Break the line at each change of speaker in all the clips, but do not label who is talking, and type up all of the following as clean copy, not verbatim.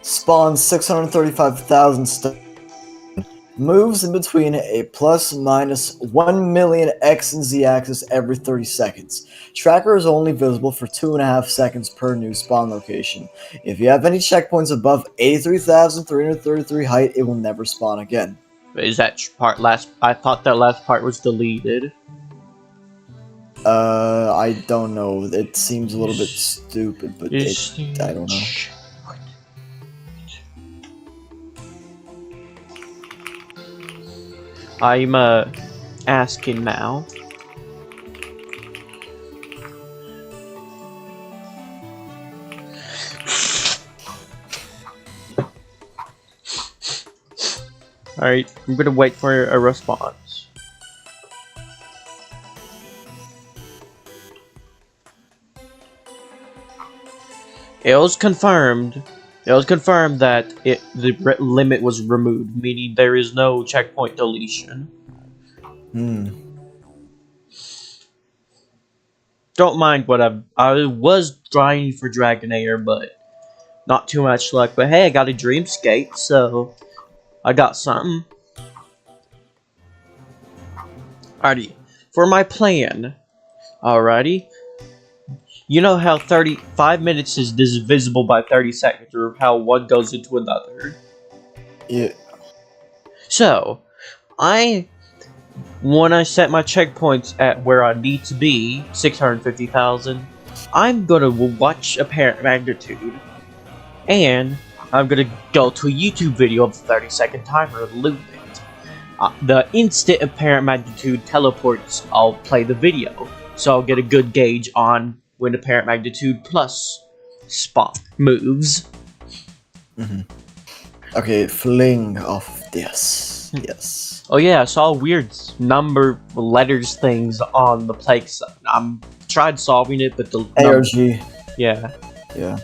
spawns 635,000 moves in between a plus minus 1 million X and Z axis every 30 seconds. Tracker is only visible for 2.5 seconds per new spawn location. If you have any checkpoints above 83,333 height, it will never spawn again.
Is that part last? I thought that last part was deleted.
I don't know. It seems a little bit stupid, but I don't know.
I'm asking now. Alright, I'm gonna wait for a response. It was confirmed. It was confirmed that the limit was removed, meaning there is no checkpoint deletion. Don't mind what I was trying for Dragonair, but not too much luck. But hey, I got a Dreamscape, so I got something. Alrighty, for my plan. Alrighty. You know how 35 minutes is divisible by 30 seconds, or how one goes into another?
Yeah.
So, when I set my checkpoints at where I need to be, 650,000, I'm gonna watch Apparent Magnitude, and I'm gonna go to a YouTube video of the 30-second timer and loop it. The instant Apparent Magnitude teleports, I'll play the video, so I'll get a good gauge on when Apparent Magnitude plus spot moves.
Okay, fling off this. Yes.
Oh yeah, I saw weird number letters things on the plague side. I'm tried solving it, but the
ARG.
Yeah.
Yeah.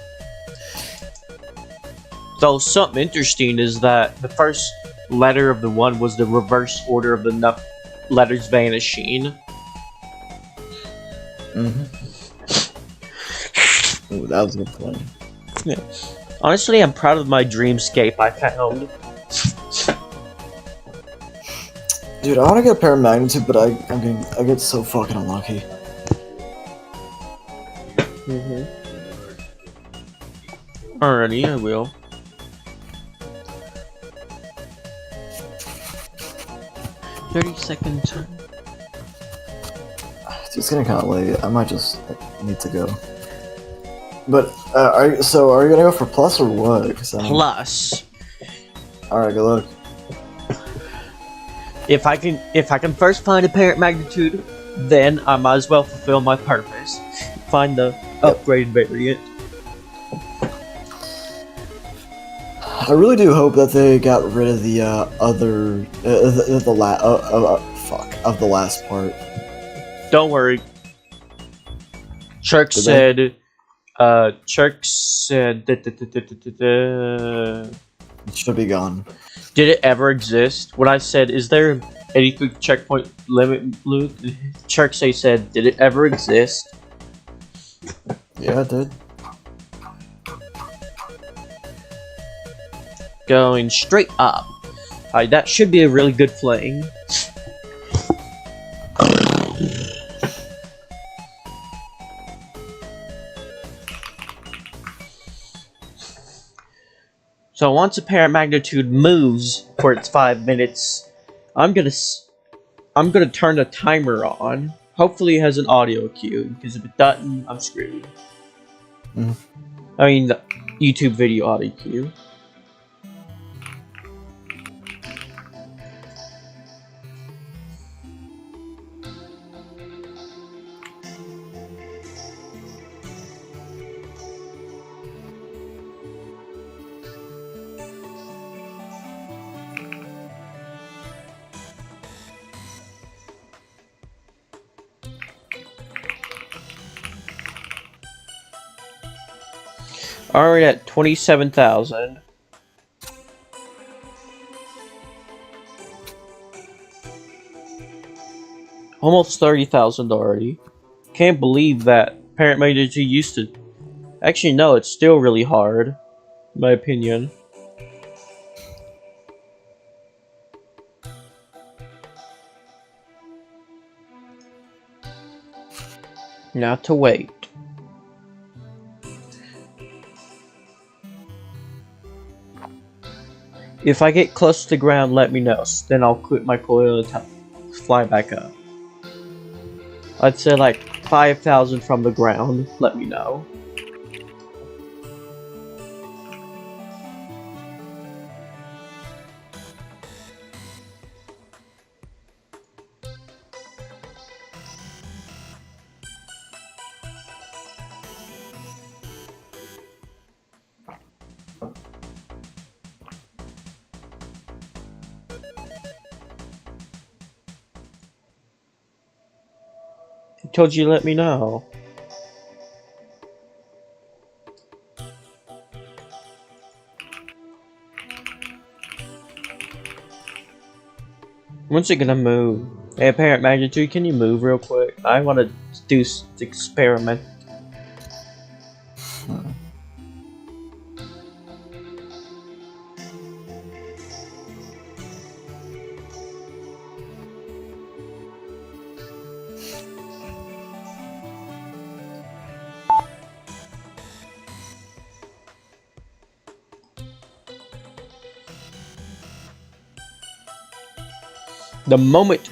So something interesting is that the first letter of the one was the reverse order of the letters vanishing.
Ooh, that was a good play.
Yeah. Honestly, I'm proud of my Dreamscape I found.
Dude, I want to get Apparent Magnitude, but I get so fucking unlucky.
Alrighty, I will. "30-second time."
It's getting kind of late. I might just need to go. But are you gonna go for plus or what?
Plus.
All right, good luck.
If I can first find Apparent Magnitude, then I might as well fulfill my purpose. Find the upgraded variant.
I really do hope that they got rid of the of the last part.
Don't worry. Church said. Church said.
It should be gone.
Did it ever exist? When I said, "Is there any checkpoint limit?" Church said, "Did it ever exist?"
Yeah, it did.
Going straight up. Alright, that should be a really good fling. So once Apparent Magnitude moves for its 5 minutes, I'm gonna turn the timer on. Hopefully it has an audio cue, because if it doesn't, I'm screwed. I mean, the YouTube video audio cue. Already at 27,000. Almost 30,000 already. Can't believe that Apparent Magnitude used to... Actually, no, it's still really hard. My opinion. Now to wait. If I get close to the ground, let me know. Then I'll quit my coil and fly back up. I'd say like 5,000 from the ground. Let me know. I told you let me know. When's it gonna move? Hey, apparent magnitude, can you move real quick? I want to do experiment. The moment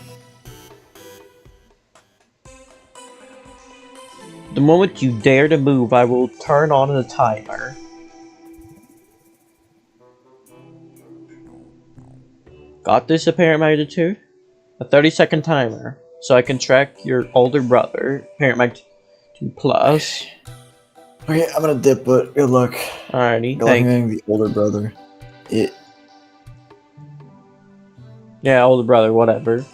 you dare to move, I will turn on the timer. Got this, apparent magnitude? A 30-second timer, so I can track your older brother, apparent magnitude plus.
Okay, I'm gonna dip, but good luck.
Alrighty,
Good luck
thank you.
getting the older brother.
Yeah, older brother, whatever.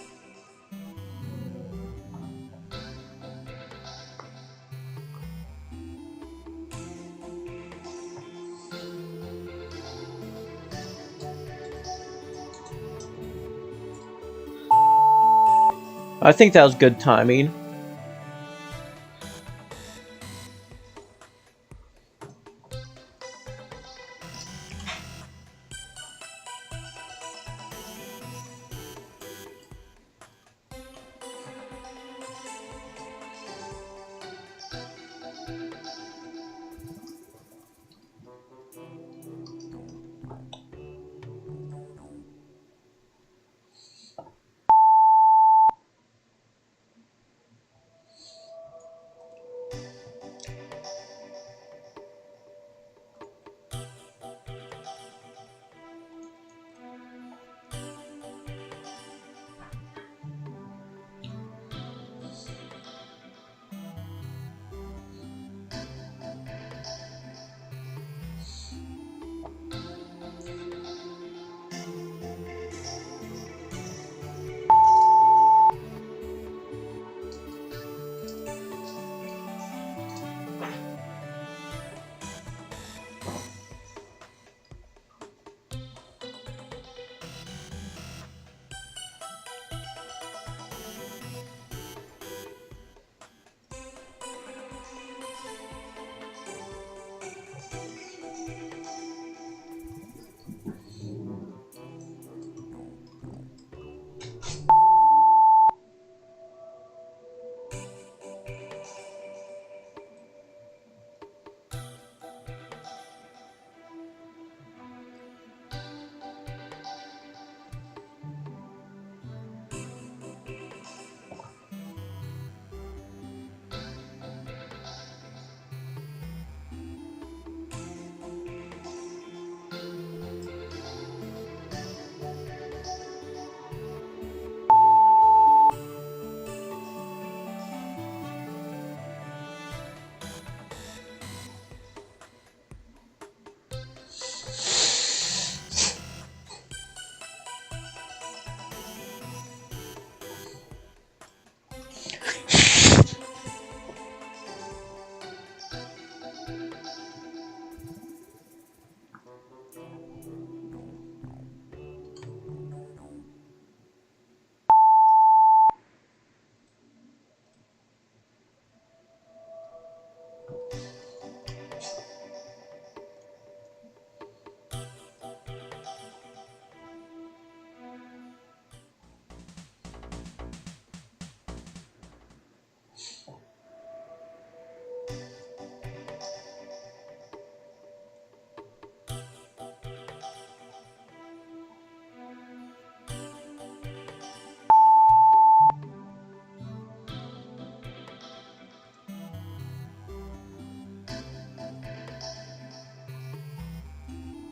I think that was good timing.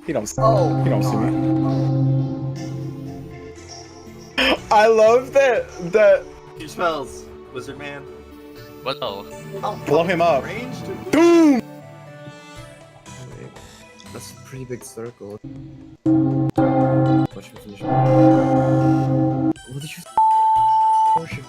He don't.
Oh,
He don't see me. I love that.
Huge spells, Wizard Man.
What? Oh.
Oh,
Blow him up.
Ranged?
Doom.
Wait, that's a pretty big circle. What should we finish? What did you? Worship.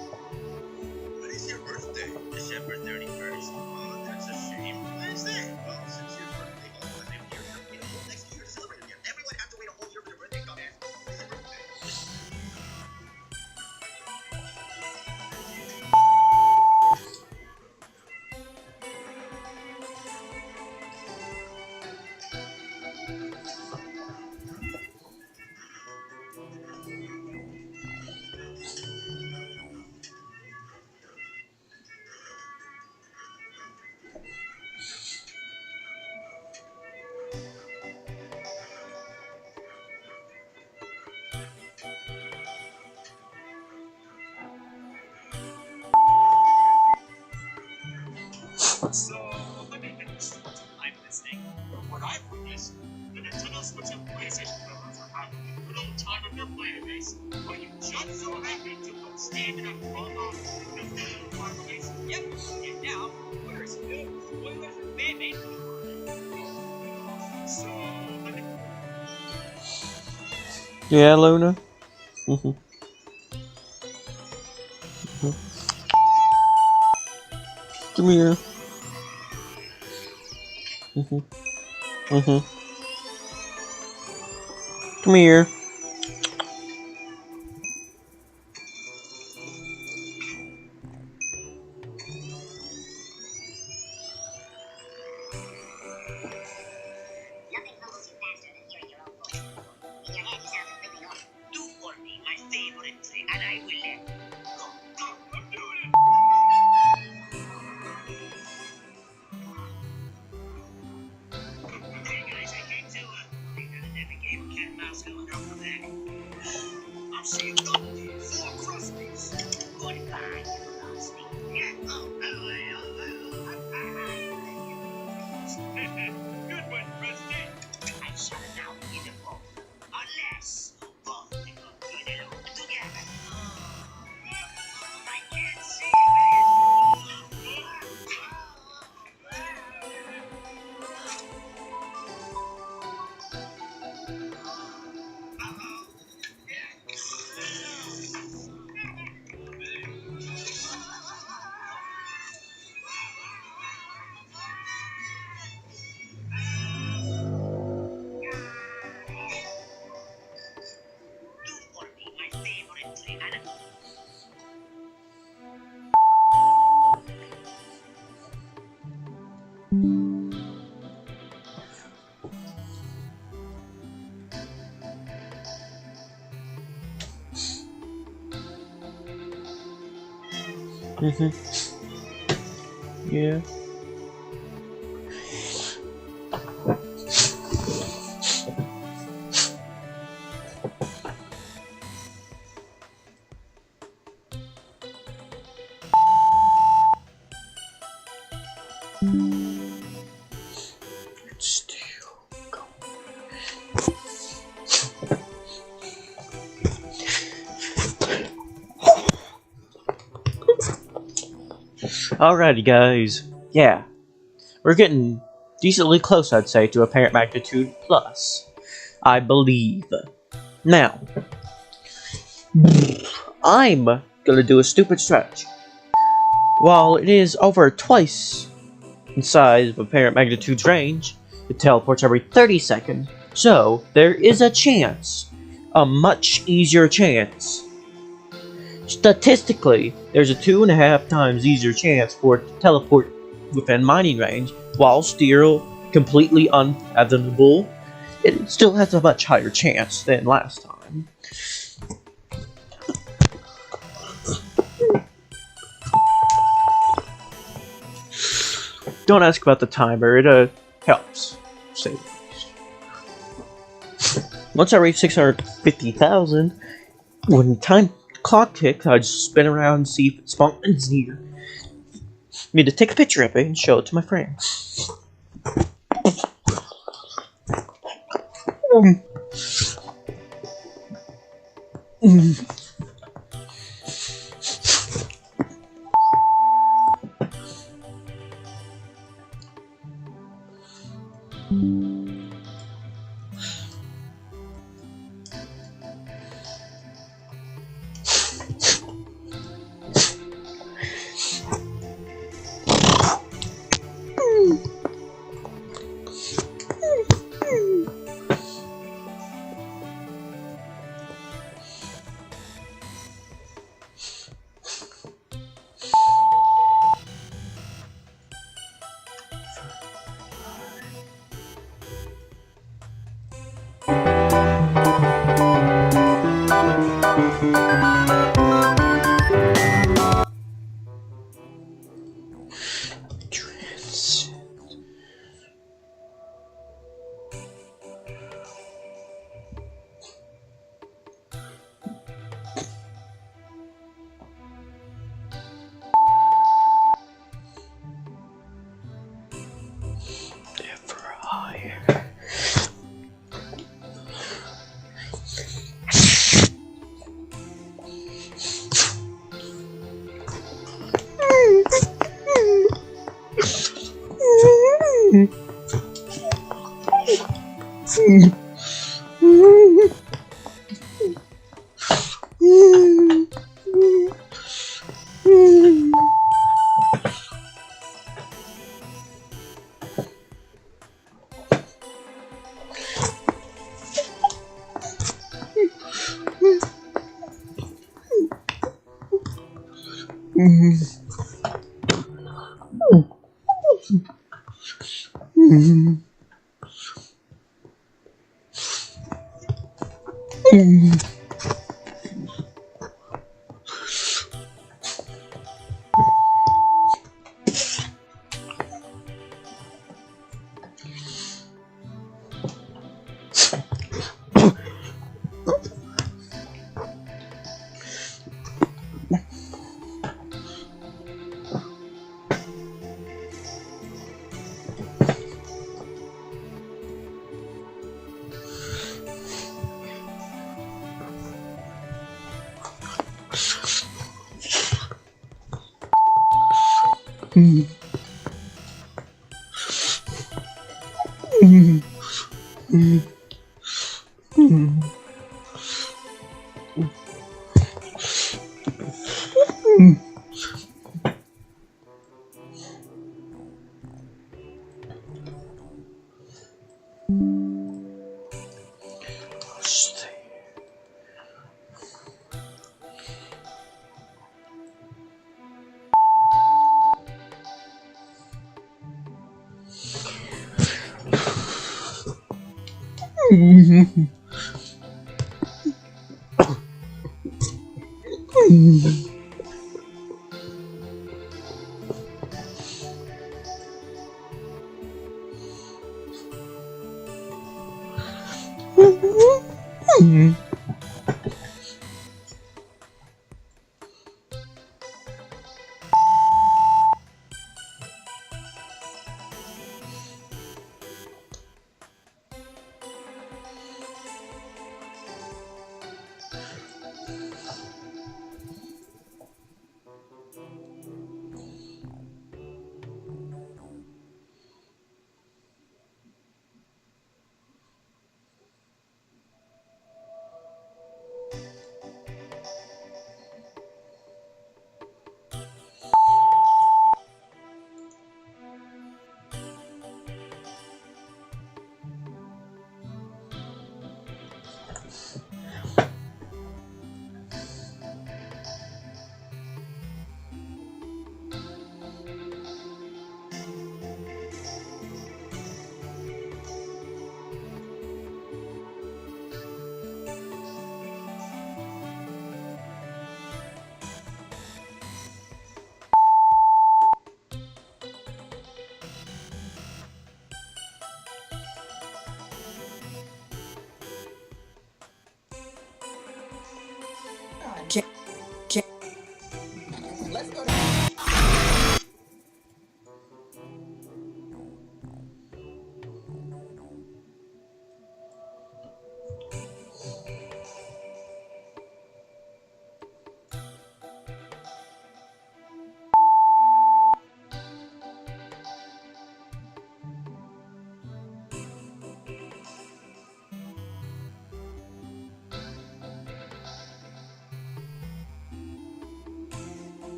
When is your birthday? December 31st. Oh, that's a shame. Where's that? Well, since your birthday falls on a year, you're wait a whole next year to celebrate it. Everyone has to wait a whole year for their birthday. Dumbass. When is your birthday? So, let me finish what I'm listening. From what I've witnessed, the Nintendo Switch and PlayStation owners are having a good old time of their player base. But you just so happen to put standing up wrong off because they don't want to place. Yep, and now, there's no spoilers and fan-made. So, let me...
Yeah, Luna? Mhm. Mhm. Come here. Mhm. Mhm. Come here.
Nothing humbles you faster than hearing your own voice. In your head, you sound completely normal. Do for me my favorite thing, and I will let you go. Go, I'm doing it! Hey guys, I came to, leave out an epic game of cat and mouse going out for that. I'll see you double four crusties. Goodbye, you crusty. Yeah, good one, Krusty. I shall now be the both. Unless both we go good alone together. I can't see Do for me my favorite thing, and
Mhm. Yeah. Still going. Alrighty, guys. Yeah. We're getting decently close, I'd say, to apparent magnitude plus. I believe. Now, I'm gonna do a stupid strategy. While it is over twice in size of apparent magnitude's range, it teleports every 30 seconds, so there is a chance a much easier chance. Statistically, there's a 2.5 times easier chance for it to teleport within mining range, while still completely unfathomable. It still has a much higher chance than last time. Don't ask about the timer, it helps. Say the least. Once I reach 650,000, when the time clock ticks, I just spin around and see if it spawns near me to take a picture of it and show it to my friends. Ever higher.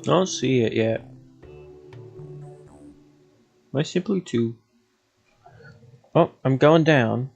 I don't see it yet. Am I simply too? Oh, I'm going down.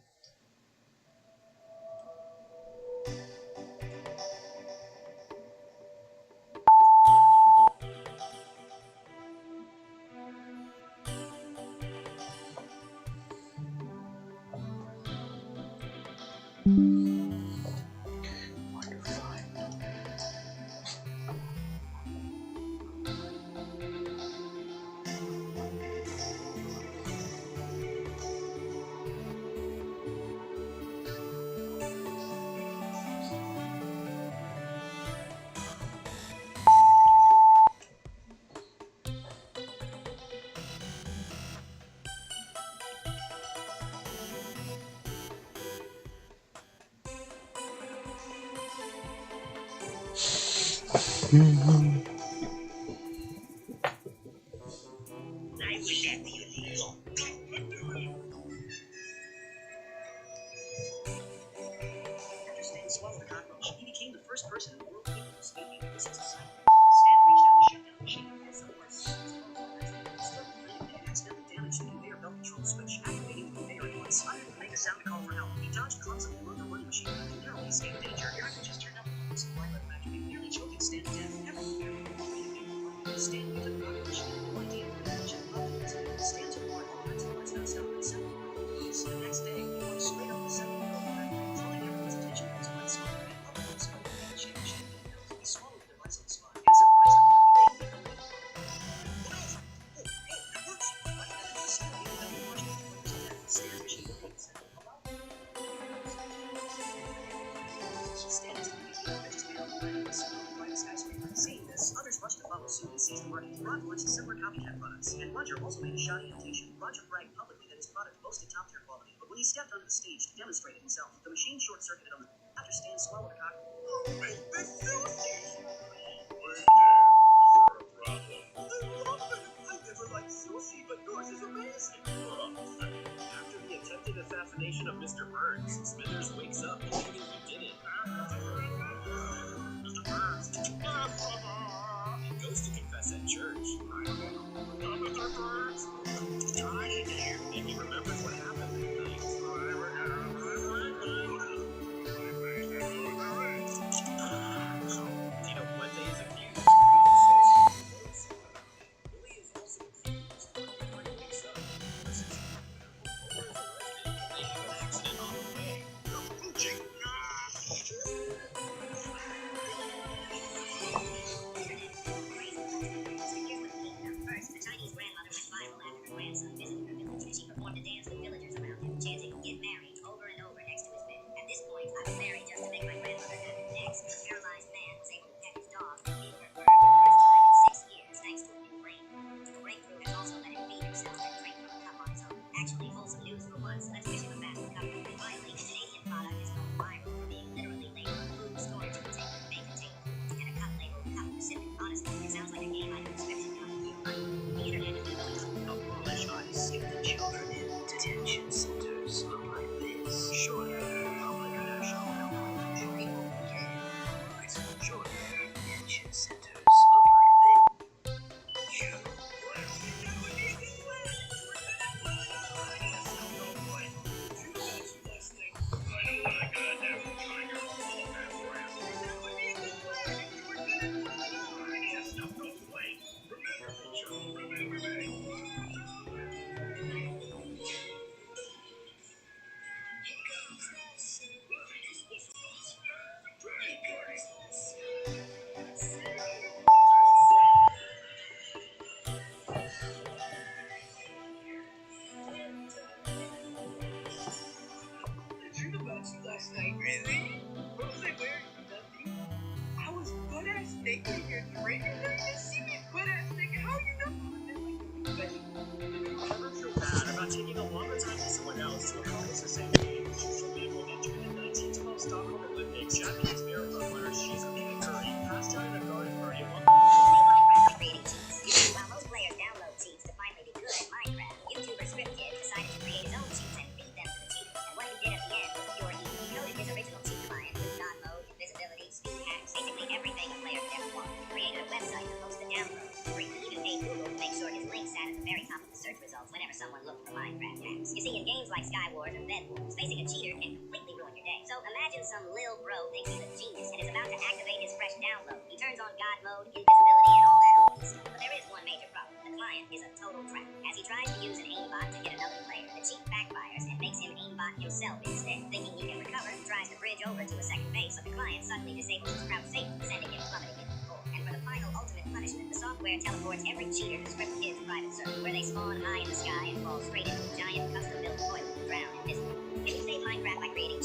Stan swallowed the cockroach. He became the first person in the world capable of speaking. This is a sign. Stan reached out to shut down the machine. And some parts struggled frantically and accidentally damaged the conveyor belt control switch, activating the conveyor at once. Unable to make a sound to call for help, he dodged clumsily and moved the running machine and narrowly escaped danger. Eric just turned out the supply by the factory, nearly choking Stan to death. Stan looked at the cockroach and had no idea what it was. Stan took apart all kinds of parts non-stop and assembled them all in piece. The next day, he walked straight up the center of the factory, drawing everyone's attention to his wet smoke and publicly smoking the shape of champagne pills. He swallowed the device on the spot, and surprisingly, he didn't get hungry. It works! Why did I just stand here without watching the players of that? Stan's machine works. Stan is the richest man on the planet, surrounded by a skyscraper. Seeing this, others rushed to follow suit and seize the market. Rod launched similar copycat products, and Roger also made a shoddy imitation. Roger bragged publicly that his product boasted top-tier quality, but when he stepped onto the stage to demonstrate it himself, the machine short-circuited on the after Stan swallowed a cockroach. Oh, wait, the sushi! Wait, Dad, is there a problem? I love it! I never liked sushi, but yours is amazing! After the attempted assassination of Mr. Burns, Smithers wakes up believing he did it. Mr. Burns! He goes to confess at church. Mr. Burns! And he remembers what happened that night. Tito Puente is accused. Billy is also accused. When Henry wakes up, they have an accident on the way. you last night, really? What was I wearing? Nothing. I was butt ass naked in your drink. You didn't see me butt ass naked. How you know? If you ever feel bad about taking a longer time than someone else to accomplish the same thing, you should be able to enter the 1912 Stockholm Olympics Japanese marathon runner Shizuke Curry passed out in a garden party along.
Minecraft by creating cheats. While most players download cheats to finally be good at Minecraft, YouTuber Script Kid decided to create his own cheats and feed them to the cheaters. And what he did at the end was pure evil. He coded his original cheat client with God mode, invisibility, speed hacks, basically everything a player could ever want. He created a website to host the download for free. He even paid Google to make sure his link sat at the very top of the search results whenever someone looked for Minecraft hacks. You see, in games like Skywars and Bed Wars, facing a cheater can completely ruin your day. So imagine some lil bro thinks he's a genius and is about to activate his fresh download. He turns on God mode, invisibility, and all that OP stuff. But there is one major problem. The client is a total trap. As he tries to use an aimbot to hit another player, the cheat backfires and makes him aimbot himself instead. Thinking he can recover, he tries to bridge over to a second base, but the client suddenly disables his crouch safety, sending him plummeting into the floor. And for the final ultimate punishment, the software teleports every cheater to Script Kid's private server, where they spawn high in the sky and fall straight into a giant custom-built toilet and drown in misery. Can you save Minecraft by creating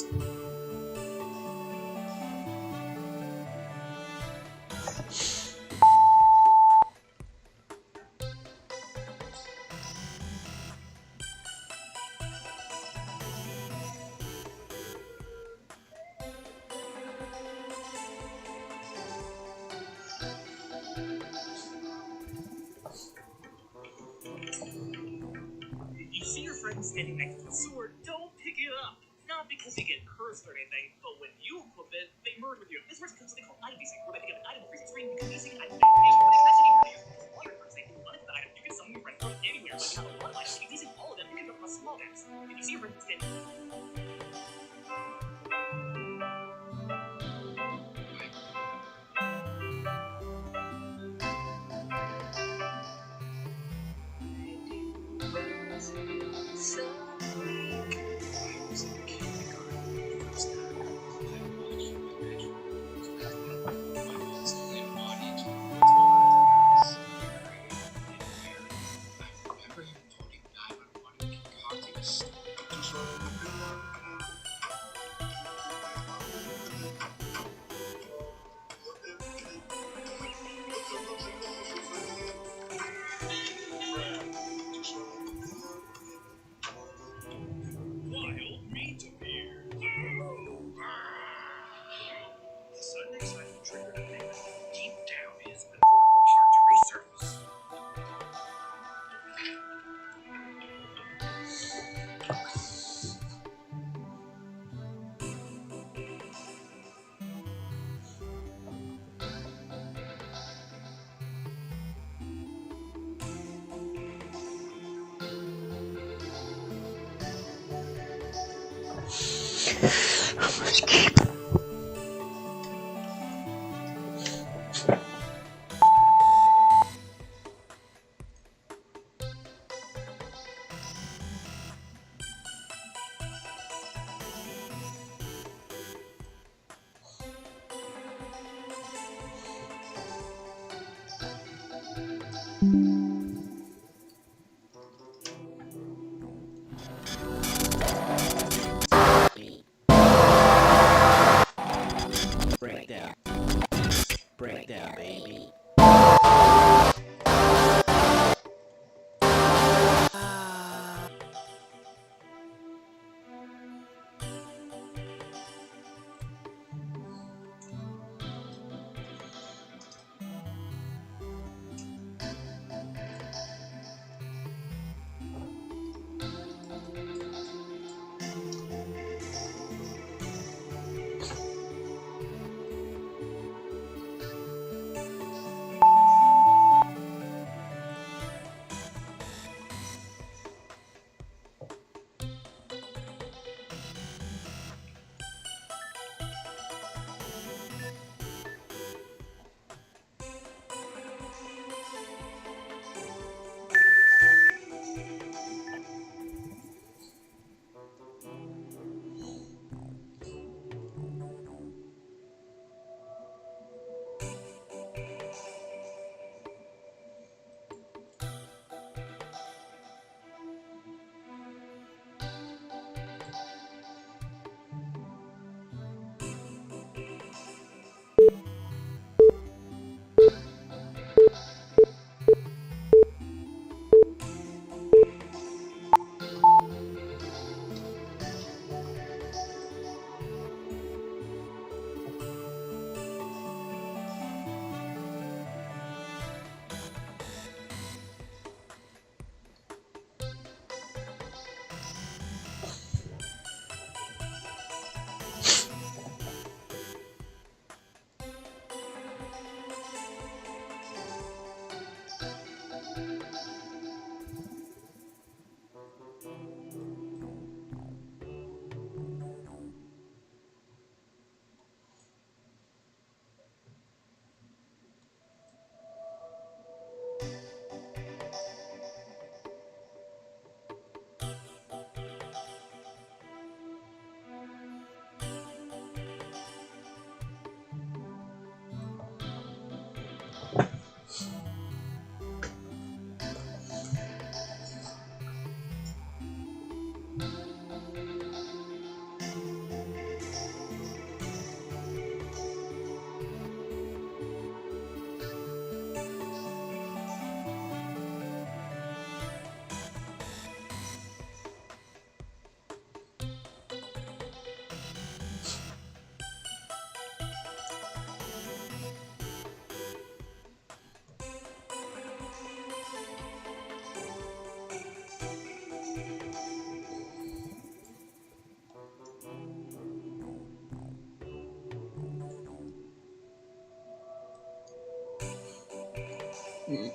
If you see your friend standing next to a sword, don't pick it up. Not because you get cursed or anything, but when you equip it, they merge with you. This works because something called item desync, where they pick up an item on freezing screen, you can desync an item information when they connect to you. While you're cursing, you run into the item, you can summon your friend from anywhere. Like you have a lot of items, you can desync all of them, you can go across small maps. If you see your friend standing wild meat appears. The sudden excitement triggered a thing deep down his metaphorical heart to resurface.
Breakdown. Breakdown, baby.
Yeah.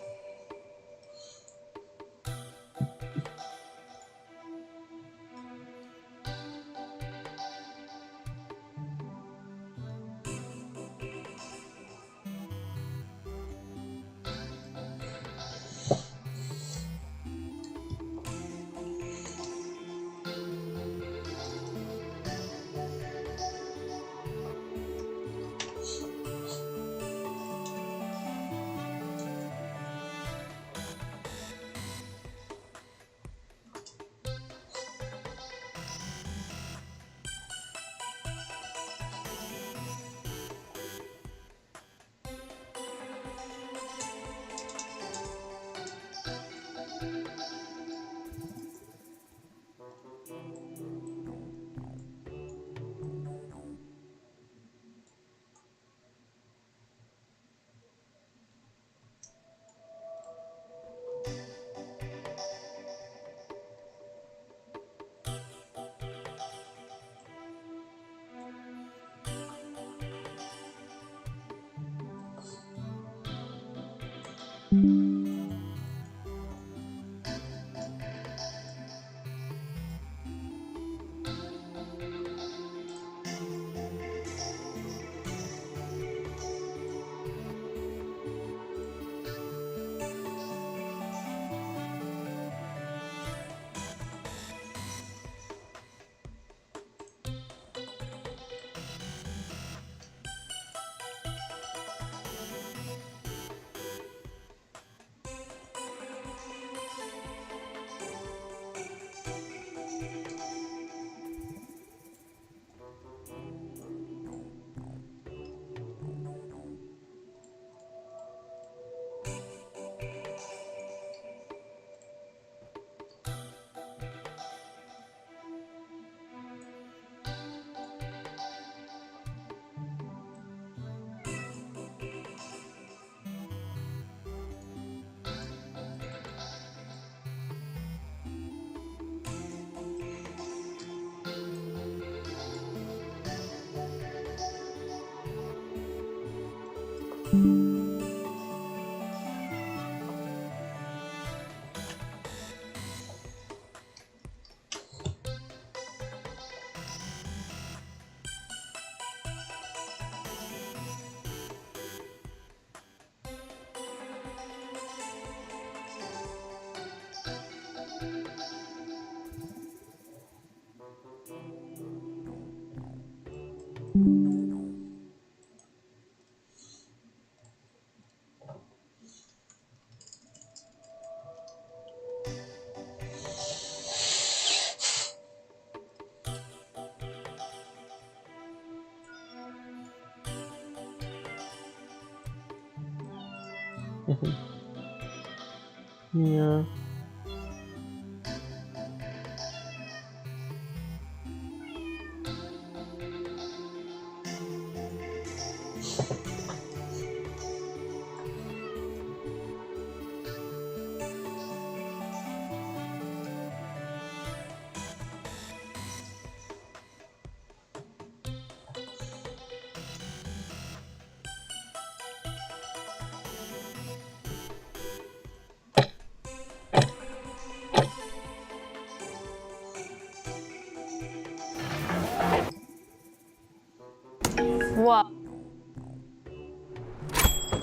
What?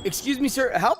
Excuse me, sir. How?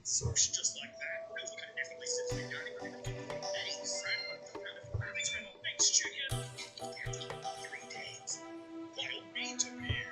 Source just like that. Knows what kind of nasty places it's been dining for. Hey, friend, thanks for no thanks, chicken. 3 days. Wild meat appear.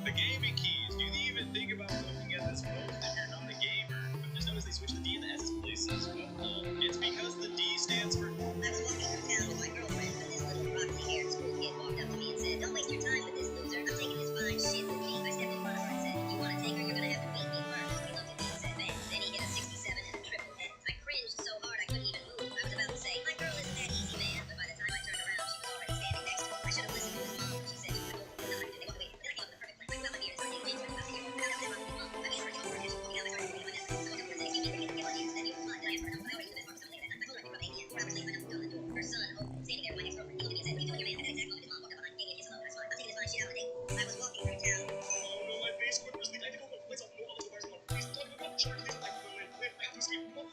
The gaming keys. Do you even think about looking at this post if you're not a gamer? I've just noticed they switched the D and the S's places. Well, it's because the D stands for.
I was walking through town with my girlfriend when this little broccoli-haired school kid walked up to me and said, "Don't waste your time with this loser. I'm taking this fine shit with me." I stepped in front of her and said, "If you want to take her, you're gonna have to beat me first." He looked at me and said, "Man." Then he hit a 67 and a triple hit. I cringed so hard I couldn't even move. I was about to say, "My girl isn't that easy, man," but by the time I turned around, she was already standing next to me. I should have listened to his mom. She said she would go for another. They walked away. Then I came up with the perfect plan. Well, I'm here to start taking names. I made her get over and she was walking out. I started reading my message. So I told her, "Excuse me, get on here." Then he was fine. Then I asked her, "I already knew this mark, so I'm leaving." I told her I picked up 8 p.m. 4 hours later, my note was on the door. Her son, Hope, standing there with my ex-girlfriend. He looked at me and said, "What are you doing here, man?" At that exact moment, his mom walked up behind me, gave me a kiss and a hug. That's fine. I'm taking this fine shit out on a date. I was walking through town.
Oh no, my face quick was I had to go to a place on all the bars on please talk about sharks. Please, I have to speak. Oh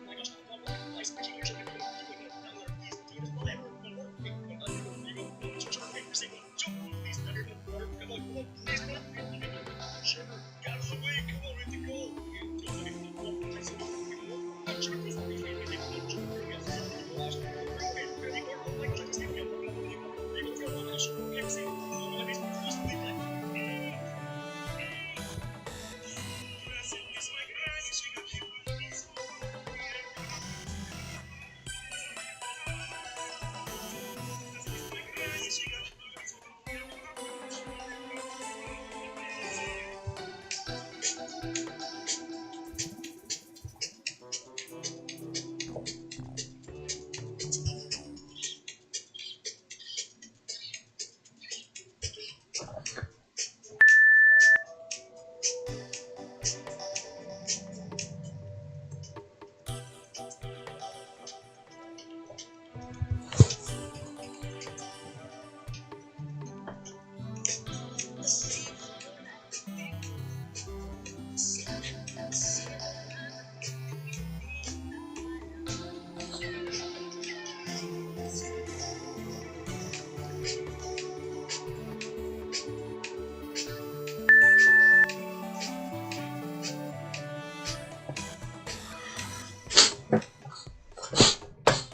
my gosh, I'm not ice fishing or something. Please do this. Whatever. Please, better than water. Come on, please, come on. Sure. Get out of the way. Come on, we have to go.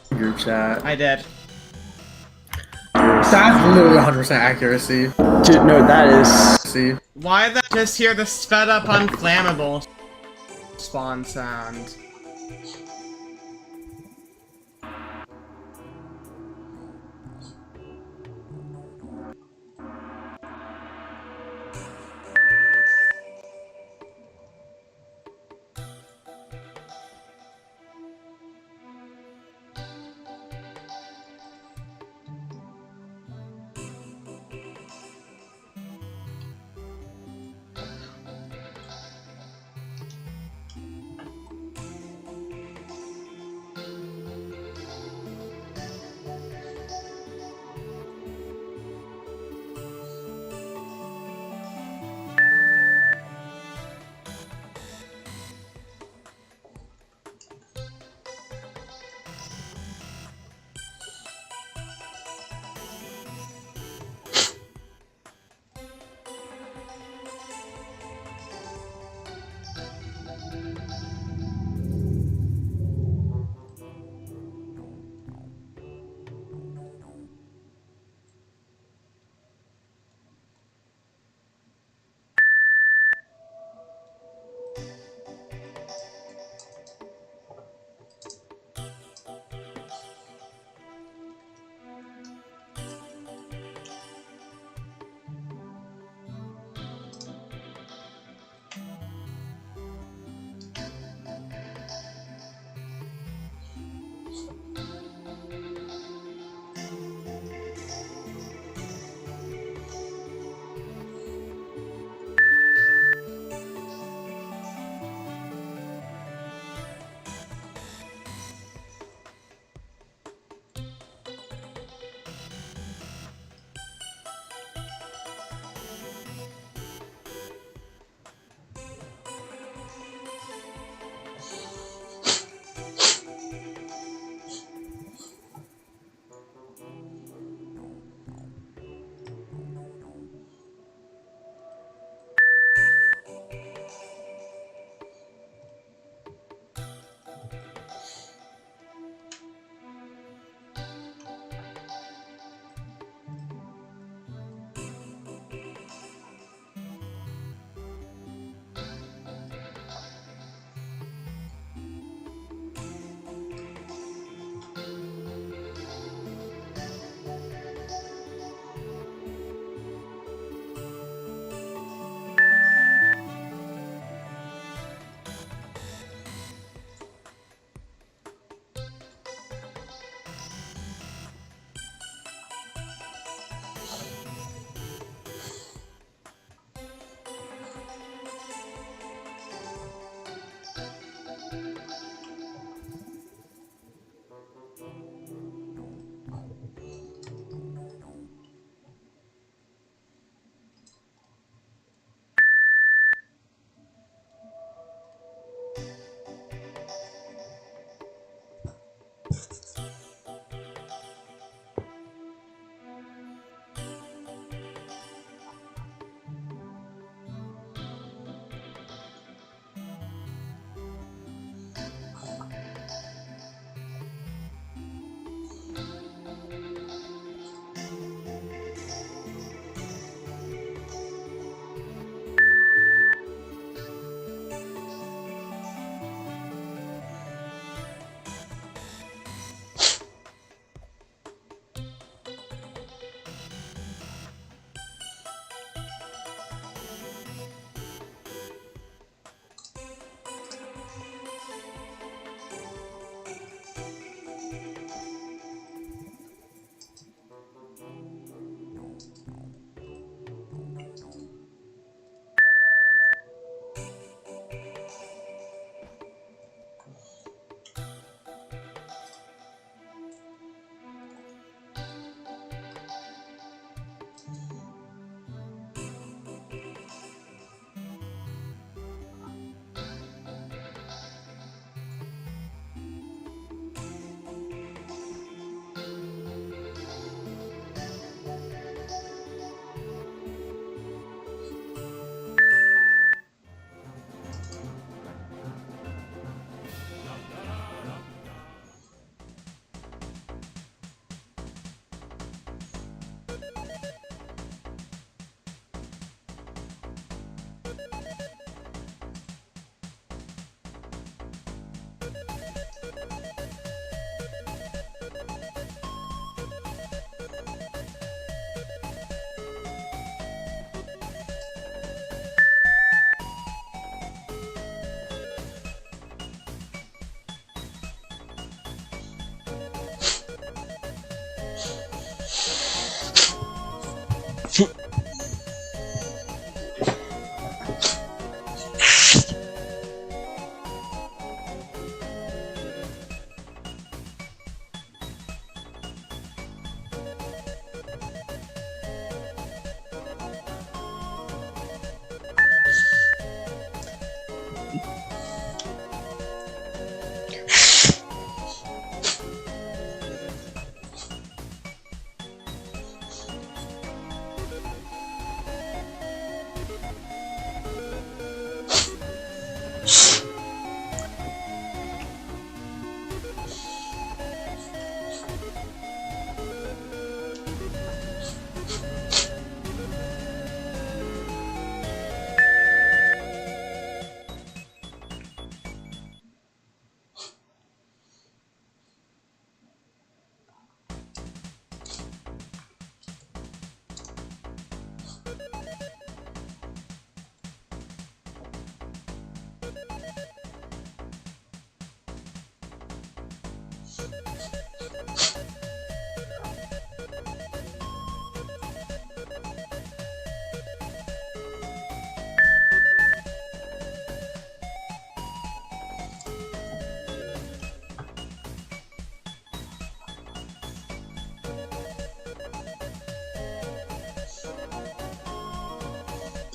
Group chat.
I did.
That's literally 100% accuracy.
Dude, no, that is.
See?
Why did I just hear the sped up unflammable spawn sound?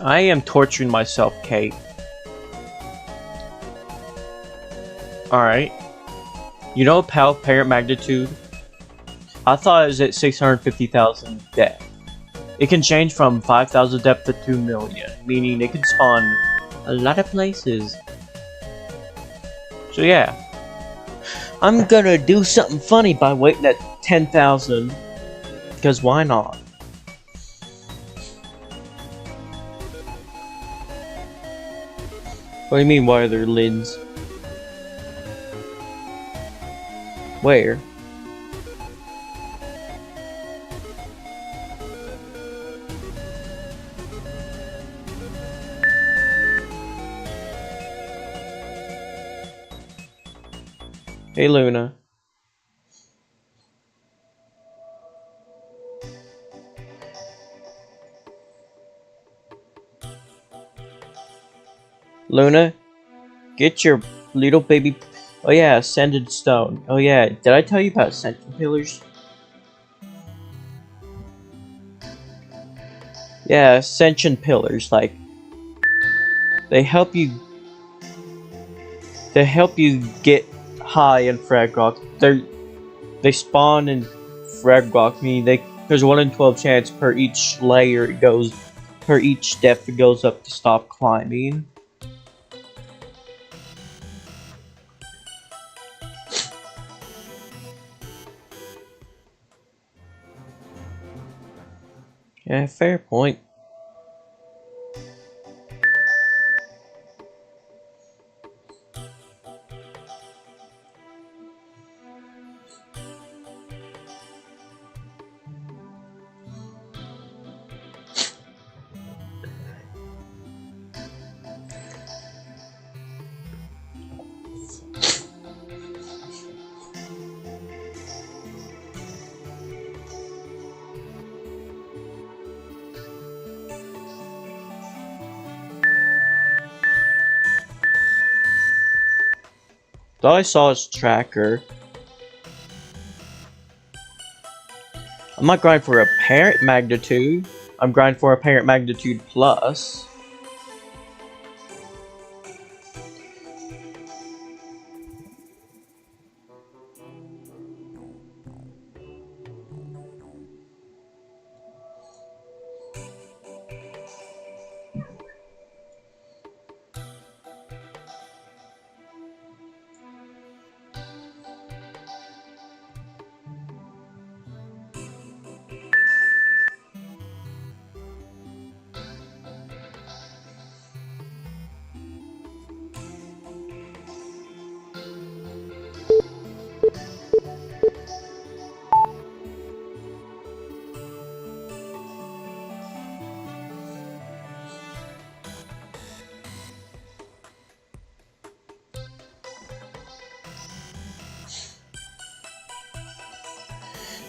I am torturing myself, Kate. Alright. You know parent magnitude? I thought it was at 650,000 depth. It can change from 5,000 depth to 2 million, meaning it can spawn a lot of places. So yeah. I'm gonna do something funny by waiting at 10,000. Because why not? What do you mean, why are there lids? Where? Hey, Luna. Luna? Get your little baby... Oh yeah, Ascended Stone. Oh yeah, did I tell you about Ascension Pillars? Yeah, Ascension Pillars, like... They help you get high in Frag Rock. They spawn in frag rock, meaning there's 1 in 12 chance per each layer it goes, per each step it goes up to stop climbing. Yeah, fair point. Thought I saw his tracker. I'm not grinding for apparent magnitude. I'm grinding for apparent magnitude plus.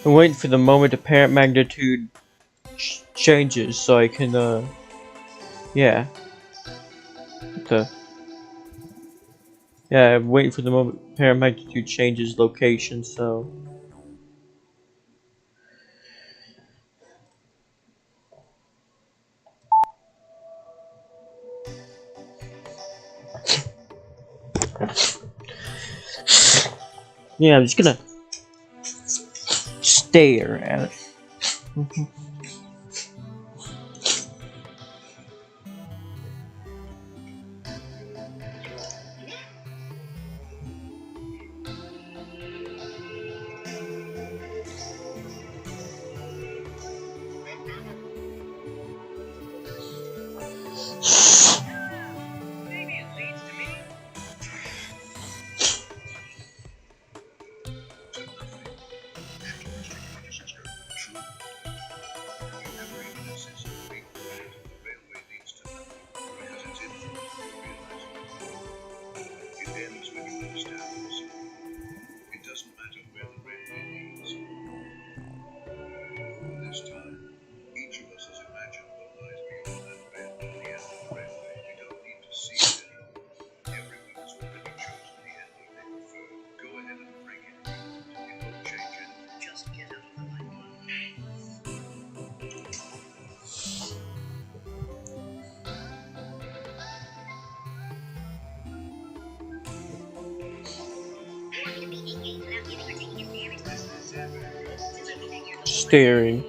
I'm waiting for the moment apparent magnitude changes so I can, yeah. Yeah, I'm waiting for the moment apparent magnitude changes location, so. Yeah, I'm just gonna stare at it. Staring.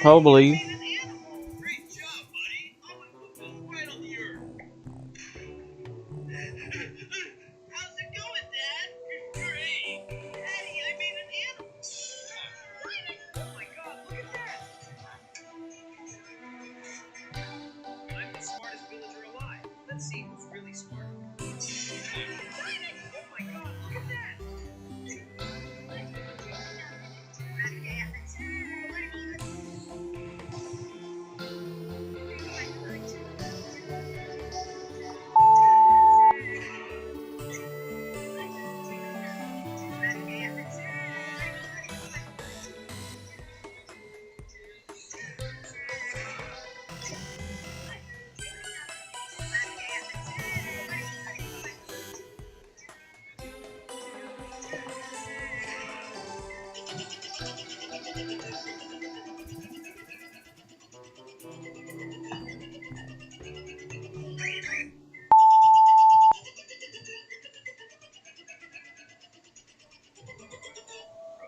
Probably.
Great job, buddy. I'm gonna put this right on the earth. How's it going, Dad? Great. Daddy, I made an animal. Oh my God, look at that. I'm the smartest villager alive. Let's see who's really smart. Oh my God, look at that.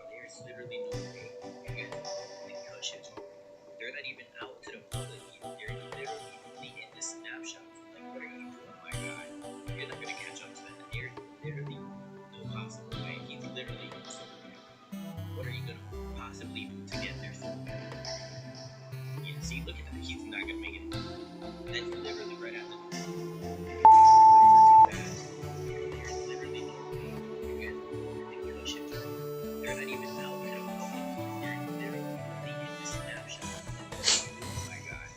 There's literally no way you guys can push it. They're not even out to the public. They're literally only in the snapshot. Like, what are you doing, my guy? You're not gonna catch up to that. There's literally no possible way. He's literally so good. What are you gonna possibly do to get there? Yeah, see, look at that. He's not gonna make it. That's literally right after the There's literally no way you guys can push it. They're not even out to the public. They're literally only in the snapshot. Oh my god.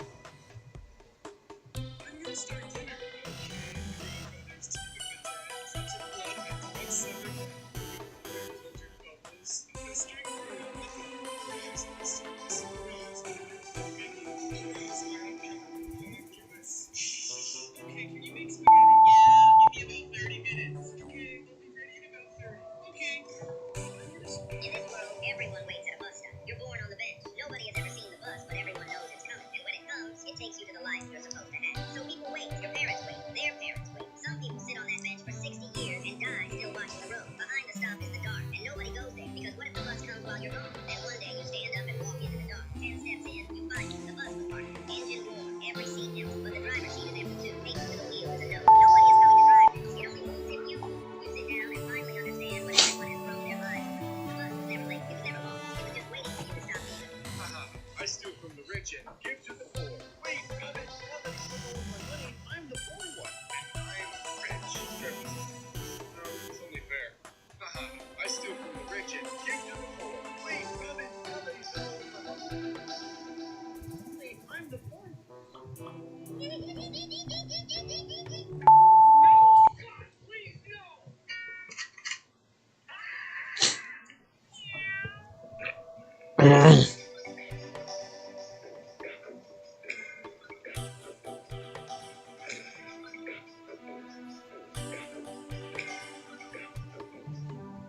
I'm gonna start dinner. Okay, can you make spaghetti? Yeah, give me about 30 minutes. Okay, I'll be ready in about 30. Okay.
In this world, everyone waits at a bus stop. You're born on the bench. Nobody has ever seen the bus, but everyone knows it's coming. And when it comes, it takes you to the life you're supposed to have. So people wait. Your parents wait. Their parents wait. Some people sit on that bench for 60 years and die still watching the road. Behind the stop is the dark, and nobody goes there because what if the bus comes while you're gone? And one day you stand up and walk into the dark. 10 steps in, you find it. The bus was parked. Engine warm. Every seat empty, but the driver's seat is empty too. Taken to the wheel is a note. Nobody is coming to drive this. It only moves if you move. You sit down and finally understand what everyone has thrown their lives away. The bus was never late. It was never lost. It was just waiting for you to stop being a
Haha, I steal from the rich and give to the poor. Wait, got it. Now that you took all of my money, I'm the poor one. And I'm rich. No, it's only fair. Haha, I steal from the rich and give to the poor. Wait, got it. Now that you took all of my money. Wait, I'm the poor one. Please, no!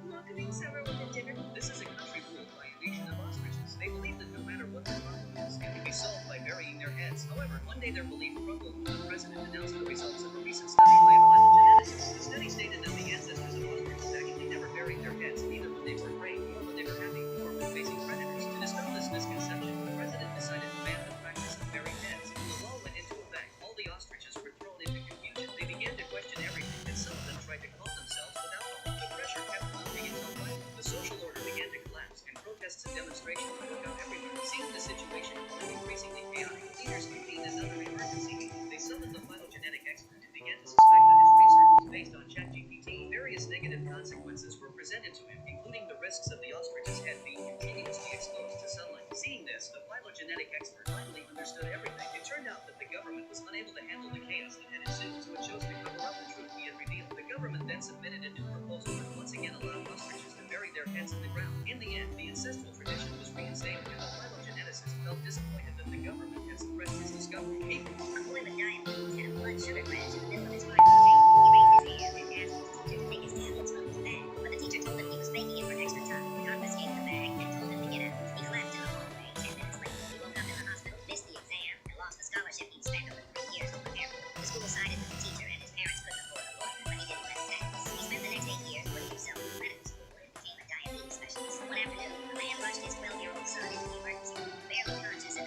Welcoming summer with a dinner. This is a country ruled by a nation of ostriches. They believe that no matter what the problem is, it can be solved by burying their heads. However, one day their belief crumbled when the president announced the results of a recent study by a phylogeneticist. The study stated that the ancestors of ostriches actually never buried their heads, neither when they were prey, nor when they were happy, nor when facing predators. To dispel this misconception, the president decided to ban the practice of burying heads. When the law went into effect, all the ostriches were thrown into confusion. They began to question everything, and some of them tried to calm themselves with alcohol. The pressure kept mounting until finally the social order began to collapse, and protests and demonstrations broke out everywhere. Seeing the situation growing increasingly chaotic, leaders convened another emergency meeting. They summoned the phylogenetic expert and began to suspect that his research was based on ChatGPT. Various negative consequences were presented to him, including the risks of the ostrich's head being continuously exposed to sunlight. Seeing this, the phylogenetic expert finally understood everything. It turned out that the government was unable to handle the chaos that had ensued, so it chose to cover up the truth he had revealed. The government then submitted a new proposal that once again allowed ostriches to bury their heads in the ground. In the end, the ancestral tradition was reinstated, and the phylogeneticist felt disappointed that the government had suppressed his discovery.
A boy with diabetes had a blood sugar crash in the middle of his final exam. He raised his hand and asked his teacher to take his tablets from his bag, but the teacher told him he was faking it for extra time, confiscated the bag, and told him to get out. He collapsed in the hallway. 10 minutes later, he woke up in the hospital, missed the exam, and lost the scholarship he'd spent over 3 years to prepare for. The school sided with the teacher, and his parents couldn't afford a lawyer, but he didn't let it happen. He spent the next 8 years putting himself through medical school and became a diabetes specialist. One afternoon, a man rushed his 12-year-old son into the emergency room, barely conscious and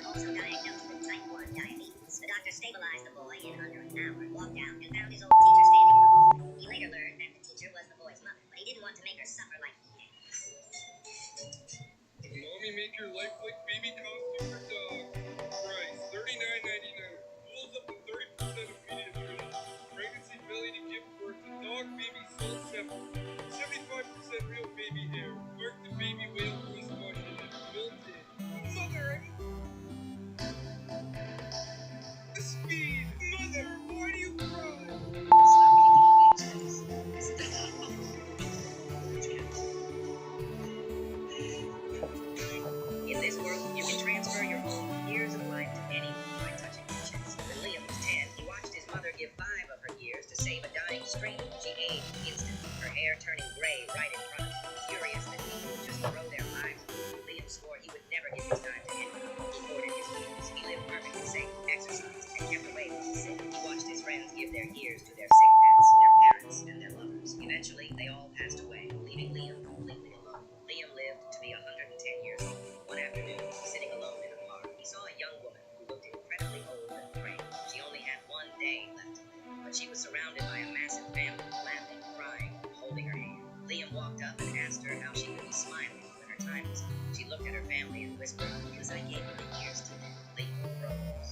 time was up. She looked at her family and whispered, because I gave you the years to live. Late bro,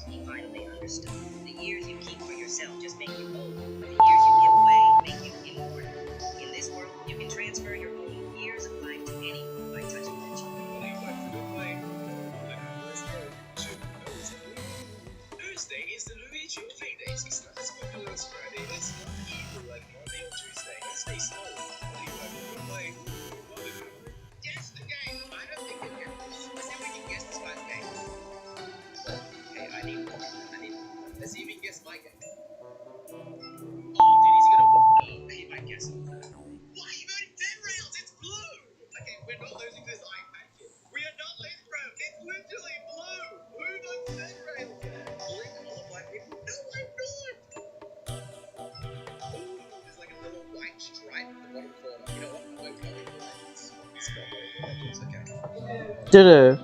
he finally understood. The years you keep for yourself just make you old, but the years you give away make you immortal. In this world, you can transfer your own years of life to anyone by touching the chip.
Thursday is the Louis June paydays. It's not as popular as Friday, and it's not evil like Monday or Tuesday. Stay slow. What do you like to play? Guess the game. I don't think you can. Let's see if we can guess this guy's game. Okay, I need more. Let's see if he can guess my game. Oh, dude, he's gonna. No, he might guess it. Why you voting 10 rails? It's blue. Okay, we're not losing this iPad kid. We are not losing, bro. It's literally blue. Who votes 10 rails? Blue color black people. No, I'm not. Ooh, there's like a little white stripe at the bottom corner. You know what? I'm going to go with legends. It's not legends. Okay.
Did
That's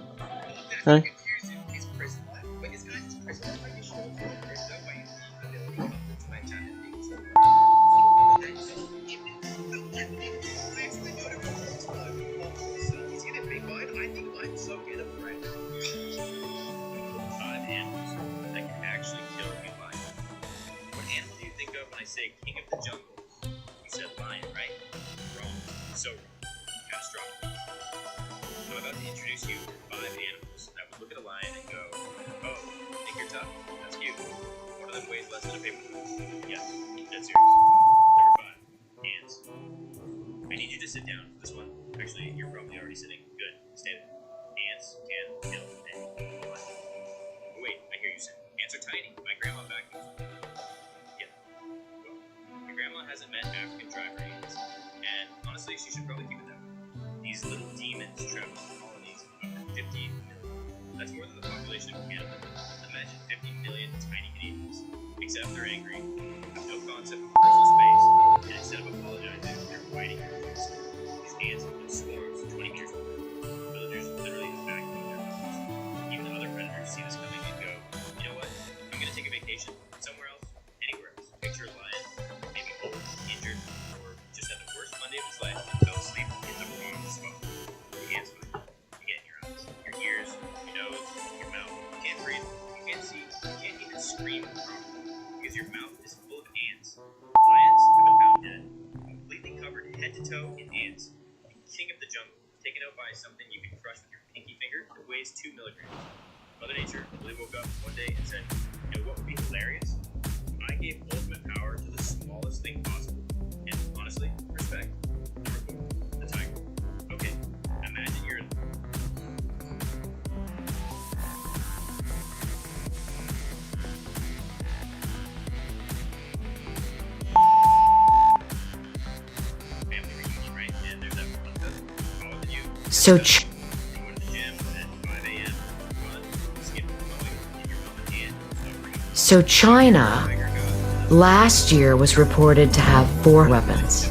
Huh?
what confusing. Is prison life? Wait, this guy's in prison life? Are you sure? There's no way he's not ability to make chat and things. He's gonna be mine. I think I'm so good at friend. 5 animals that can actually kill a human. What animal do you think of when I say king of the jungle? You said lion, right? Wrong. So wrong. Catastrophic. I'm about to introduce you to 5 animals that would look at a lion and go, oh, think you're tough? That's cute. One of them weighs less than a paper. Yes, that's serious. Number 5, ants. I need you to sit down for this one. Actually, you're probably already sitting. Good. Stay there. Ants can kill anyone. Oh, wait, I hear you say. Ants are tiny. My grandma vacuums. Yeah. Well, your grandma hasn't met African driver ants, and honestly, she should probably keep it that way. These little demons travel in colonies of up to 50 million. That's more than the population of Canada. Imagine 50 million tiny Canadians. Except they're angry, have no concept of personal space, and instead of apologizing, they're biting your face. These ants live in swarms 20 meters away. Villagers literally evacuate their homes. Even other predators see this coming and go, you know what? I'm gonna take a vacation somewhere else, anywhere else. Picture a lion, maybe old, injured, or just had the worst Monday of his life and fell asleep in the wrong spot. The ants find you. You get in your eyes, your ears, your nose, your mouth. You can't breathe, you can't see, you can't even scream properly because your mouth is full of ants. Lions have been found dead, completely covered head to toe in ants. The king of the jungle, taken out by something you can crush with your pinky finger that weighs 2 milligrams. Mother Nature really woke up one day and said, you know what would be hilarious? I gave ultimate power to the smallest thing possible. And honestly, respect. Number 4, the tiger. Okay, imagine you're in family reunion, right? And there's that one cousin taller than you.
So
You go to the gym at 5 a.m. Run, skip the mowing, and your mom at the end.
So China
Tiger goes.
last year was reported to have 4 weapons.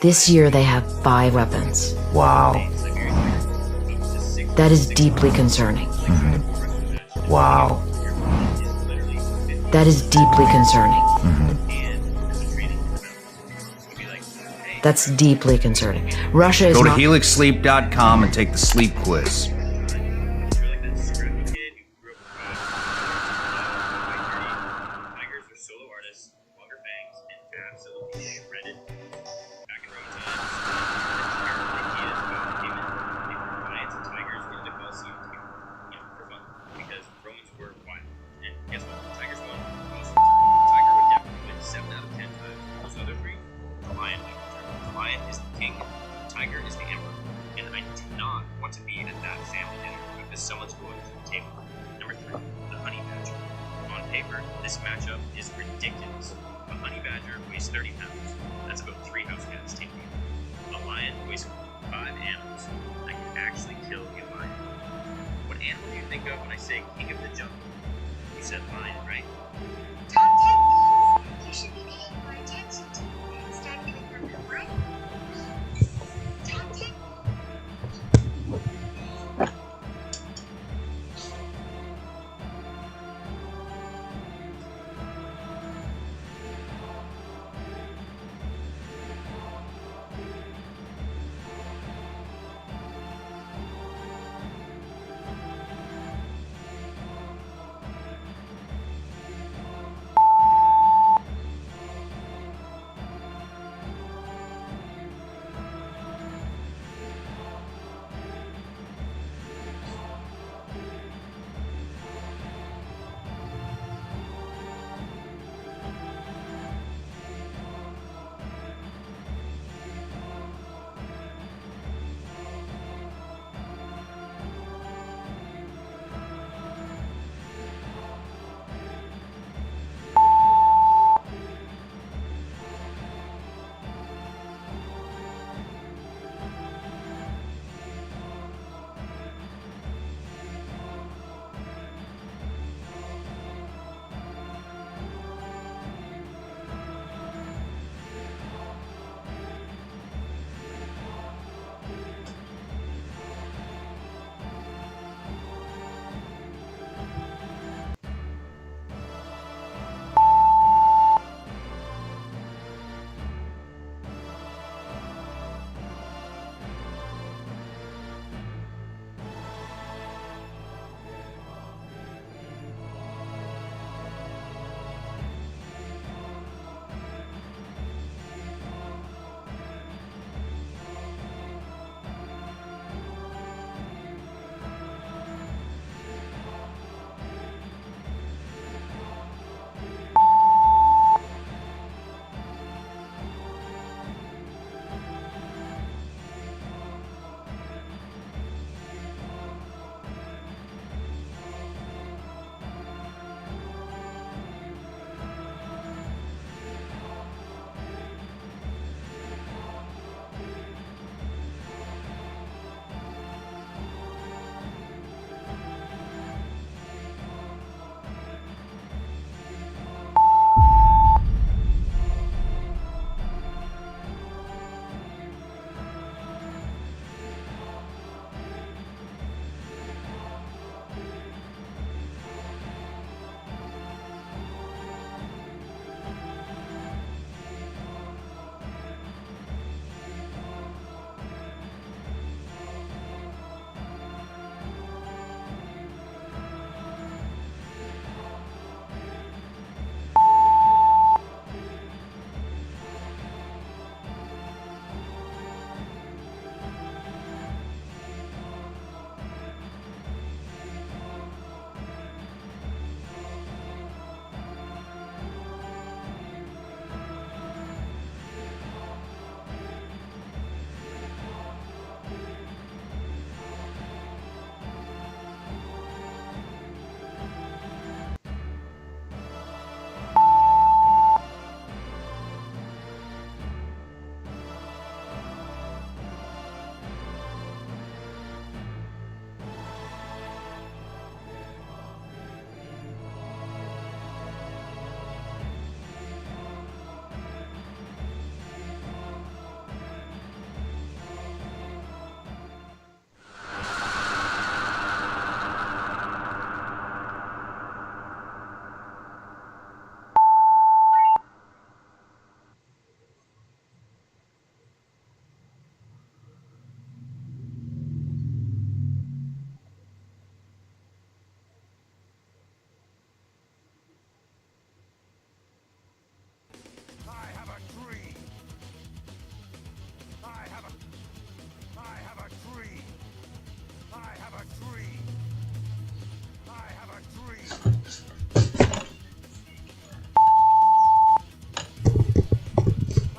This year they have 5 weapons.
Wow.
That is deeply concerning.
Wow.
That is deeply concerning. That's deeply concerning. Russia is
Go to
not.
helixsleep.com and take the sleep quiz.
You're like that scrappy kid who grew up with tigers are solo artists, longer fangs, and absolutely shredded. Back in Roman times, terrible ideas about women, they were lions and tigers into the Colosseum to be, for fun, because Romans were wild. And guess what? Tigers won most of the time. The tiger would definitely win 7 out of 10 times. Those other 3, the lion wins. The lion is the king, the tiger is the emperor. And I do not want to be at that family dinner because someone's going to the table. Number 3, the honey badger. On paper, this matchup is ridiculous. A honey badger weighs 30 pounds. That's about 3 house cats taken. A lion weighs 5 animals that can actually kill a lion. What animal do you think of when I say king of the jungle? You said lion, right?
You should be paying more attention to me instead of giving her the right.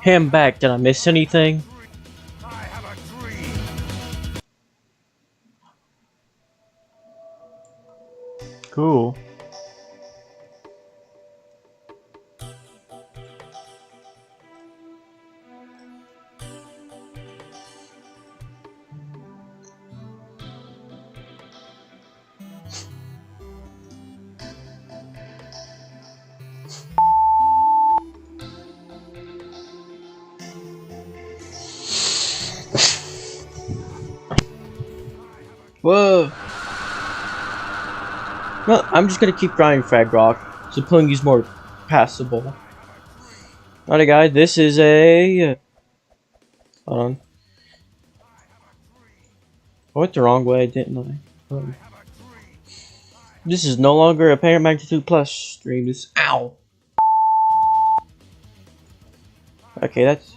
Hey, I'm back. Did I miss anything? Cool. Whoa! Well, I'm just gonna keep grinding Frag Rock, so pulling is more passable. Alright, guys, this is a. Hold on. I went the wrong way, didn't I? This is no longer a Parent Magnitude Plus stream. This. Ow! Okay, that's.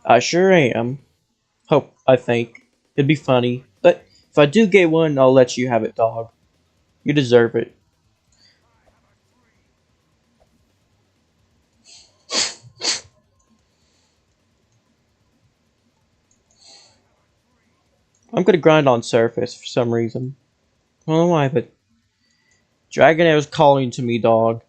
I sure am. I think. It'd be funny. But if I do get one, I'll let you have it, dog. You deserve it. I'm gonna grind on surface for some reason. I don't know why, but Dragonair's calling to me, dog.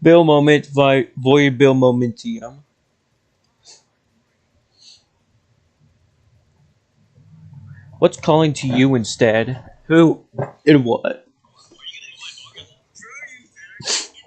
Bill moment, void Bill momentium. What's calling to you instead? Who and what?
Ever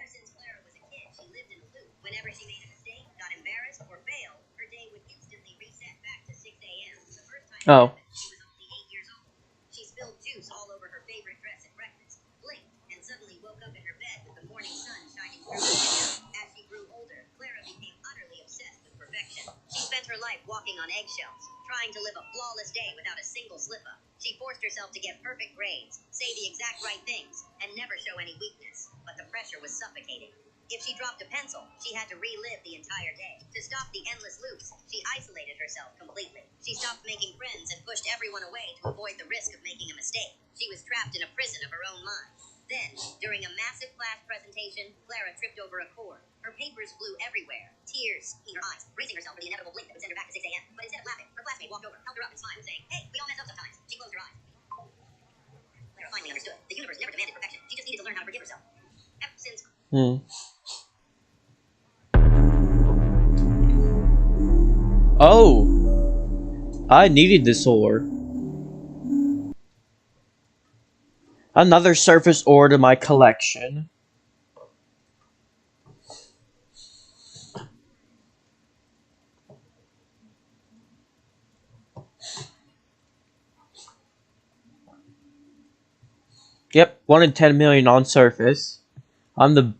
since Clara was a kid, she lived in a loop. Whenever she made a mistake, got embarrassed, or failed, her day would instantly reset back to 6 a.m. The first time it
Oh.
happened, she was only 8 years old. She spilled juice all over her favorite dress at breakfast, blinked, and suddenly woke up in her bed with the morning sun shining through her window. As she grew older, Clara became utterly obsessed with perfection. She spent her life walking on eggshells, trying to live a flawless day without a single slip-up. She forced herself to get perfect grades, say the exact right things, and never show any weakness. But the pressure was suffocating. If she dropped a pencil, she had to relive the entire day. To stop the endless loops, she isolated herself completely. She stopped making friends and pushed everyone away to avoid the risk of making a mistake. She was trapped in a prison of her own mind. Then, during a massive class presentation, Clara tripped over a cord. Her papers flew everywhere. Tears in her eyes, bracing herself for the inevitable blink that would send her back to 6 a.m. But instead of laughing, her classmate walked over, held her up, and smiled, saying, "Hey, we all mess up sometimes." She closed her eyes. Clara finally understood. The universe never demanded perfection. She just needed to learn how to forgive herself. Ever since
Oh. I needed this ore. Another surface ore to my collection. Yep, 1 in 10 million on surface. I'm the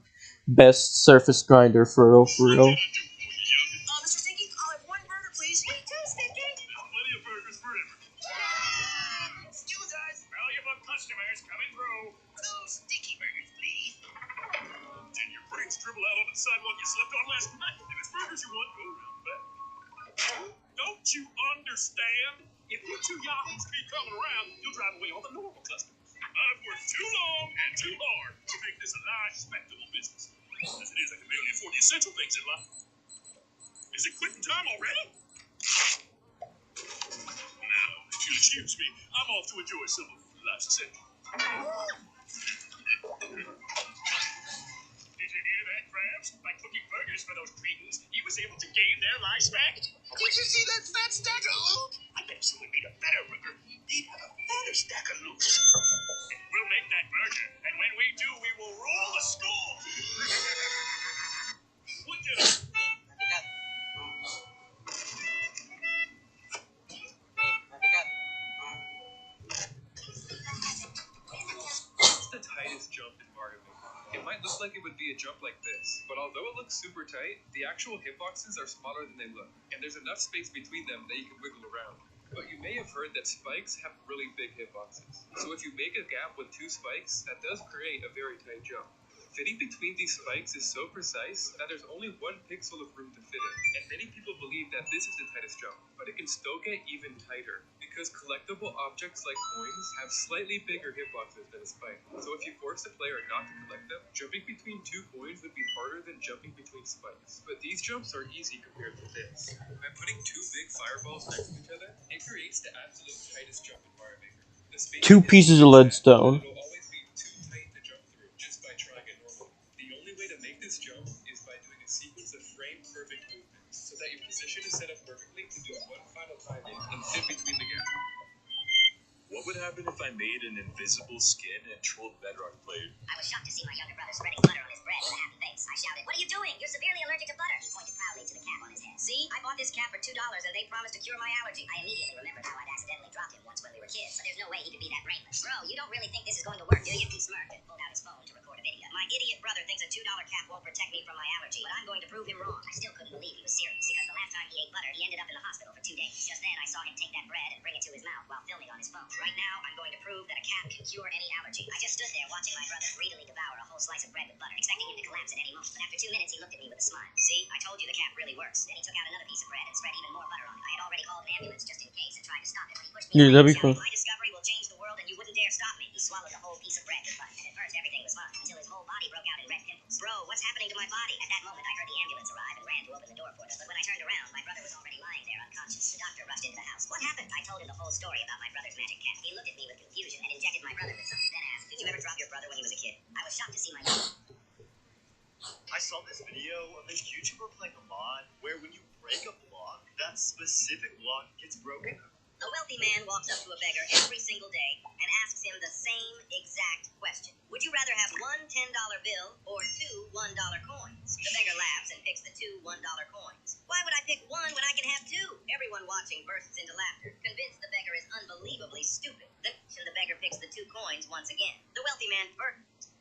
best surface grinder for real, for real.
Mr. Stinky, I'll have one burger, please. Me too, Stinky. Plenty of burgers for everyone. Excuse us. Valuable customers coming through. Two sticky burgers, please. Did your brains dribble out on the sidewalk you slept on last night? If it's burgers you want, go around back. Don't you understand? If you two yahoos keep coming around, you'll drive away all the normal customers. I've worked too long and too hard to make this a large, respectable business. As it is, I can barely afford the essential things in life. Is it quitting time already? Now, if you'll excuse me, I'm off to enjoy some of life's essentials. Did you hear that, Krabs? By cooking burgers for those cretins, he was able to gain their lives back. Did you see that fat stack of loot? I bet if someone made a better burger, they'd have a fatter stack of loot. We'll make that burger, and when we do, we will rule the school. Would you? tightest jump in Mario Maker. It might look like it would be a jump like this, but although it looks super tight, the actual hitboxes are smaller than they look, and there's enough space between them that you can wiggle around. But you may have heard that spikes have really big hitboxes. So if you make a gap with 2 spikes, that does create a very tight jump. Fitting between these spikes is so precise that there's only 1 pixel of room to fit in, and many people believe that this is the tightest jump, but it can still get even tighter, because collectible objects like coins have slightly bigger hitboxes than a spike. So if you force the player not to collect them, jumping between 2 coins would be harder than jumping between spikes. But these jumps are easy compared to this. By putting 2 big fireballs next to each other, it creates the absolute tightest jump in Mario Maker. The spacing
2
is
pieces
so
of
exact that
leadstone.
it'll always be too tight to jump through just by trying it normally. The only way to make this jump is by doing a sequence of frame-perfect movements, so that your position is set up perfectly to do 1 final timing and fit between the gap.
What would happen if I made an invisible skin and trolled Bedrock Blade?
I was shocked to see my younger brother spreading butter on his bread with a happy face. I shouted, "What are you doing? You're severely allergic to butter." He pointed proudly to the cap on his head. "See? I bought this cap for $2 and they promised to cure my allergy." I immediately remembered how I'd accidentally dropped him once when we were kids, so there's no way he could be that brainless. "Bro, you don't really think this is going to work, do you?" He smirked and pulled out his phone to record a video. "My idiot brother thinks a $2 cap won't protect me from my allergy, but I'm going to prove him wrong." I still couldn't believe he was serious, because the last time he ate butter, he ended up in the hospital for 2 days. Just then, I saw him take that bread and bring it to his mouth while filming on his phone. Right now, I'm going to prove that a cap can cure any allergy. I just stood there watching my brother greedily devour a whole slice of bread with butter, expecting him to collapse at any moment. But after 2 minutes, he looked at me with a smile. "See, I told you the cap really works." Then he took out another piece of bread and spread even more butter on it. I had already called an ambulance just in case and tried to stop him, but he pushed me
Yeah,
away,
that'd be
shouting,
cool.
"My discovery will change the world and you wouldn't dare stop me." He swallowed the whole piece of bread with butter, and at first everything was fine, until his whole body broke out in red pimples. "Bro, what's happening to my body?" At that moment, I heard the ambulance arrive and ran to open the door for them. But when I turned around, my brother was already lying there unconscious. The doctor rushed into the house. "What happened?" I told him the whole story about my brother's magic cap. He looked at me with confusion and injected my brother with something, then asked, "Did you ever drop your brother when he was a kid?" I was shocked to see my
I saw this video of a YouTuber playing a mod where when you break a block, that specific block gets broken.
A wealthy man walks up to a beggar every single day and asks him the same exact question. "Would you rather have 1 $10 bill or 2 $1 coins?" The beggar laughs and picks the 2 $1 coins. "Why would I pick 1 when I can have 2? Everyone watching bursts into laughter, convinced the beggar is unbelievably stupid. Then the beggar picks the 2 coins once again. The wealthy man bursts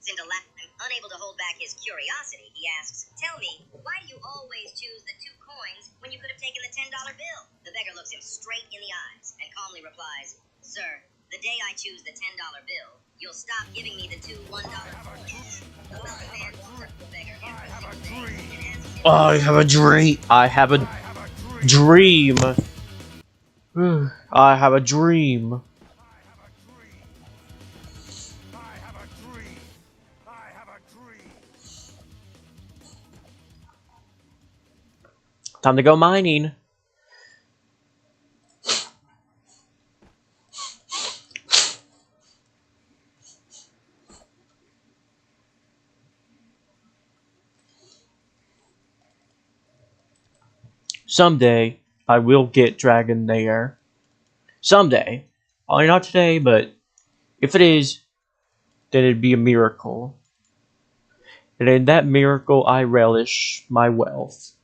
into laughter. Unable to hold back his curiosity, he asks, "Tell me, why do you always choose the 2 coins when you could have taken the $10 bill?" The beggar looks him straight in the eyes and calmly replies, "Sir, the day I choose the $10 bill, you'll stop giving me the 2 $1 coins." The wealthy man walks up to the beggar every single day and asks him,
I have a dream. I have a dream. I have a dream. Time to go mining. Someday, I will get Dragon there. Someday. Probably not today, but if it is, then it'd be a miracle. And in that miracle, I relish my wealth.